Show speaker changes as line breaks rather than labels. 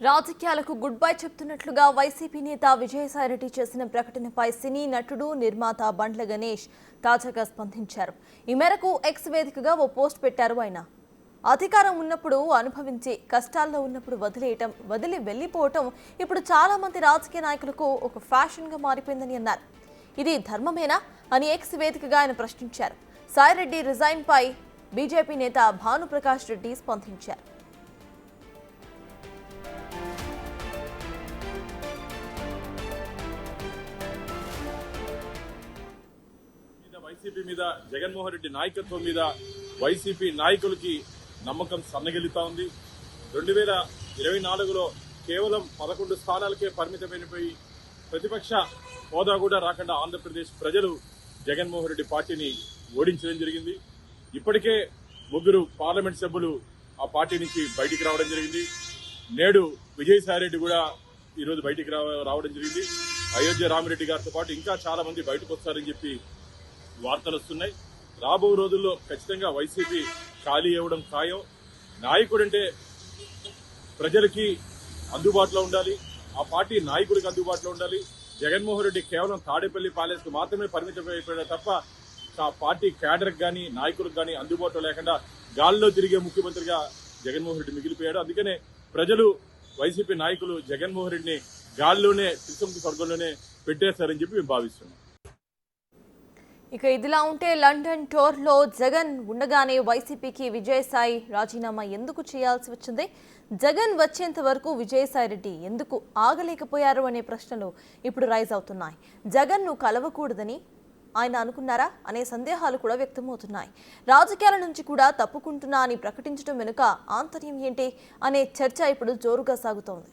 రాజకీయాలకు good bye చెప్తున్నట్లుగా YCP నేత విజయసాయిరెడ్డి చేసిన ప్రకటనపై సినీ నటుడు నిర్మాత బండ్ల గణేష్ తాజాగా స్పందించారు. ఈ మేరకు ఎక్స్ వేదికగా ఓ పోస్ట్ పెట్టారు ఆయన. అధికారం ఉన్నప్పుడు అనుభవించి కష్టాల్లో ఉన్నప్పుడు వదిలి వెళ్లిపోవటం ఇప్పుడు చాలా మంది రాజకీయ నాయకులకు ఒక ఫ్యాషన్గా మారిపోయిందని అన్నారు. ఇది ధర్మమేనా అని ఎక్స్ వేదికగా ఆయన ప్రశ్నించారు. సాయిరెడ్డి రిజైన్ పై బీజేపీ నేత భానుప్రకాష్ రెడ్డి స్పందించారు.
వైసీపీ మీద జగన్మోహన్ రెడ్డి నాయకత్వం మీద వైసీపీ నాయకులకి నమ్మకం సన్నగిల్లుతా ఉంది. 2024లో కేవలం 11 స్థానాలకే పరిమితమైనపోయి ప్రతిపక్ష హోదా కూడా రాకుండా ఆంధ్రప్రదేశ్ ప్రజలు జగన్మోహన్ రెడ్డి పార్టీని ఓడించడం జరిగింది. ఇప్పటికే 3 పార్లమెంట్ సభ్యులు ఆ పార్టీ నుంచి బయటికి రావడం జరిగింది. నేడు విజయసాయిరెడ్డి కూడా ఈరోజు బయటికి రావడం జరిగింది. అయోధ్య రామిరెడ్డి గారితో పాటు ఇంకా చాలా మంది బయటకు వస్తారని చెప్పి వార్తలు వస్తున్నాయి. రాబో రోజుల్లో ఖచ్చితంగా వైసీపీ ఖాళీ అవ్వడం ఖాయం. నాయకుడంటే ప్రజలకి అందుబాటులో ఉండాలి, ఆ పార్టీ నాయకుడికి అందుబాటులో ఉండాలి. జగన్మోహన్ రెడ్డి కేవలం తాడేపల్లి ప్యాలెస్ కు మాత్రమే పరిమితమైపోయాడు తప్ప ఆ పార్టీ క్యాడర్కి కానీ నాయకులకు కానీ అందుబాటులో లేకుండా గాల్లో తిరిగే ముఖ్యమంత్రిగా జగన్మోహన్ రెడ్డి మిగిలిపోయాడు. అందుకనే ప్రజలు వైసీపీ నాయకులు జగన్మోహన్ రెడ్డిని గాల్లోనే త్రిశంకు స్వర్గంలోనే పెట్టేశారని చెప్పి మేము భావిస్తున్నాం.
ఇక ఇదిలా ఉంటే లండన్ టూర్లో జగన్ ఉండగానే వైసీపీకి విజయసాయి రాజీనామా ఎందుకు చేయాల్సి వచ్చింది? జగన్ వచ్చేంత వరకు విజయసాయిరెడ్డి ఎందుకు ఆగలేకపోయారు అనే ప్రశ్నలు ఇప్పుడు రైజ్ అవుతున్నాయి. జగన్ను కలవకూడదని ఆయన అనుకున్నారా అనే సందేహాలు కూడా వ్యక్తమవుతున్నాయి. రాజకీయాల నుంచి కూడా తప్పుకుంటున్నా అని ప్రకటించడం వెనుక ఆంతర్యం ఏంటి అనే చర్చ ఇప్పుడు జోరుగా సాగుతోంది.